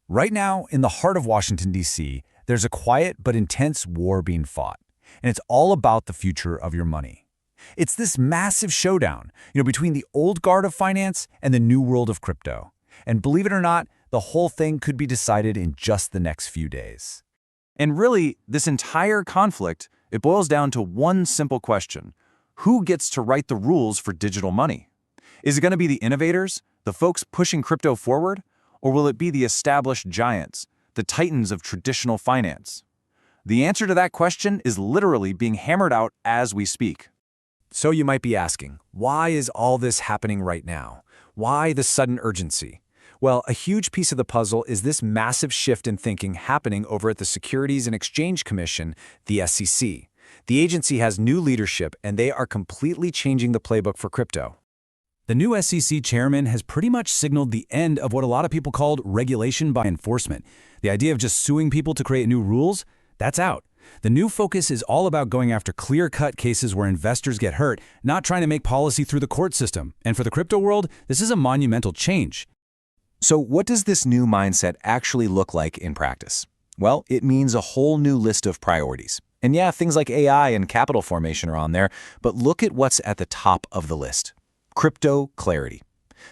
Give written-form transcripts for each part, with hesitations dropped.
Right now, in the heart of Washington, D.C., there's a quiet but intense war being fought, and it's all about the future of your money. It's this massive showdown, between the old guard of finance and the new world of crypto. And believe it or not, the whole thing could be decided in just the next few days. And really, this entire conflict, it boils down to one simple question. Who gets to write the rules for digital money? Is it going to be the innovators, the folks pushing crypto forward, or will it be the established giants, the titans of traditional finance? The answer to that question is literally being hammered out as we speak. So you might be asking, why is all this happening right now? Why the sudden urgency? Well, a huge piece of the puzzle is this massive shift in thinking happening over at the Securities and Exchange Commission, the SEC. The agency has new leadership, and they are completely changing the playbook for crypto. The new SEC chairman has pretty much signaled the end of what a lot of people called regulation by enforcement. The idea of just suing people to create new rules, that's out. The new focus is all about going after clear-cut cases where investors get hurt, not trying to make policy through the court system. And for the crypto world, this is a monumental change. So what does this new mindset actually look like in practice? Well, it means a whole new list of priorities. And yeah, things like AI and capital formation are on there, but look at what's at the top of the list. Crypto clarity.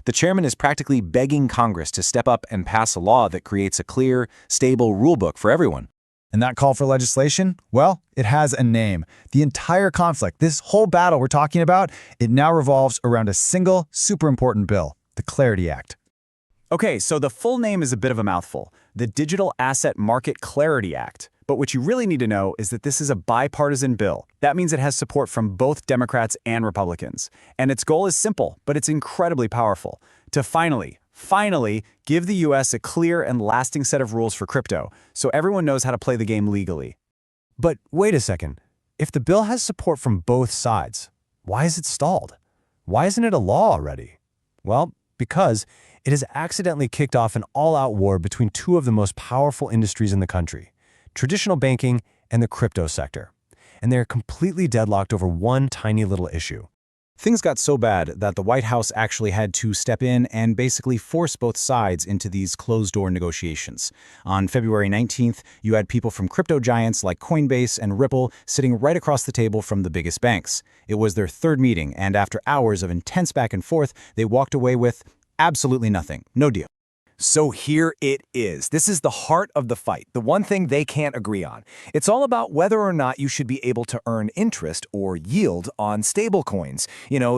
The chairman is practically begging Congress to step up and pass a law that creates a clear, stable rulebook for everyone. And that call for legislation? Well, it has a name. The entire conflict, this whole battle we're talking about, it now revolves around a single, super important bill, the Clarity Act. Okay, so the full name is a bit of a mouthful, the Digital Asset Market Clarity Act. But what you really need to know is that this is a bipartisan bill. That means it has support from both Democrats and Republicans. And its goal is simple, but it's incredibly powerful. To finally give the US a clear and lasting set of rules for crypto, so everyone knows how to play the game legally. But wait a second. If the bill has support from both sides, why is it stalled? Why isn't it a law already? Well, because it has accidentally kicked off an all-out war between two of the most powerful industries in the country, traditional banking and the crypto sector. And they're completely deadlocked over one tiny little issue. Things got so bad that the White House actually had to step in and basically force both sides into these closed-door negotiations. On February 19th, you had people from crypto giants like Coinbase and Ripple sitting right across the table from the biggest banks. It was their third meeting, and after hours of intense back and forth, they walked away with absolutely nothing. No deal. So here it is. This is the heart of the fight, the one thing they can't agree on. It's all about whether or not you should be able to earn interest or yield on stablecoins.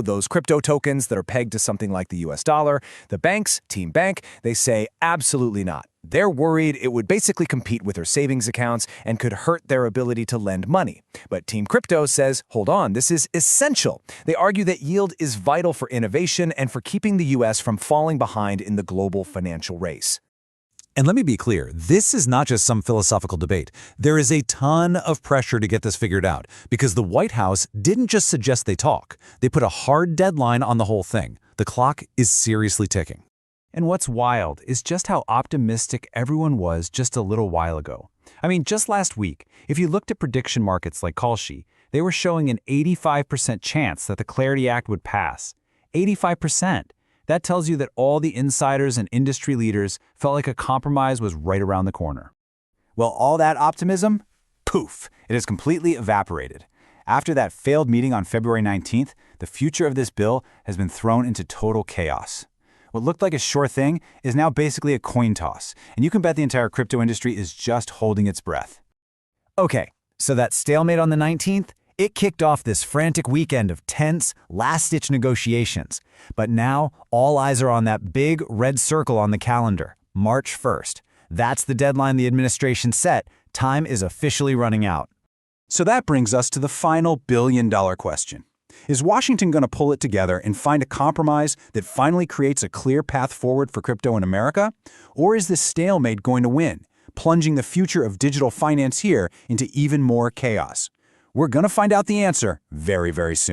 Those crypto tokens that are pegged to something like the US dollar. The banks, Team Bank, they say absolutely not. They're worried it would basically compete with their savings accounts and could hurt their ability to lend money. But Team Crypto says, hold on, this is essential. They argue that yield is vital for innovation and for keeping the US from falling behind in the global financial race. And let me be clear, this is not just some philosophical debate. There is a ton of pressure to get this figured out because the White House didn't just suggest they talk. They put a hard deadline on the whole thing. The clock is seriously ticking. And what's wild is just how optimistic everyone was just a little while ago. I mean, just last week, if you looked at prediction markets like Kalshi, they were showing an 85% chance that the Clarity Act would pass. 85%. That tells you that all the insiders and industry leaders felt like a compromise was right around the corner. Well, all that optimism, poof, it has completely evaporated. After that failed meeting on February 19th, the future of this bill has been thrown into total chaos. What looked like a sure thing is now basically a coin toss, and you can bet the entire crypto industry is just holding its breath. Okay, so that stalemate on the 19th, it kicked off this frantic weekend of tense, last-ditch negotiations. But now, all eyes are on that big red circle on the calendar, March 1st. That's the deadline the administration set. Time is officially running out. So that brings us to the final billion-dollar question. Is Washington going to pull it together and find a compromise that finally creates a clear path forward for crypto in America? Or is this stalemate going to win, plunging the future of digital finance here into even more chaos? We're going to find out the answer very, very soon.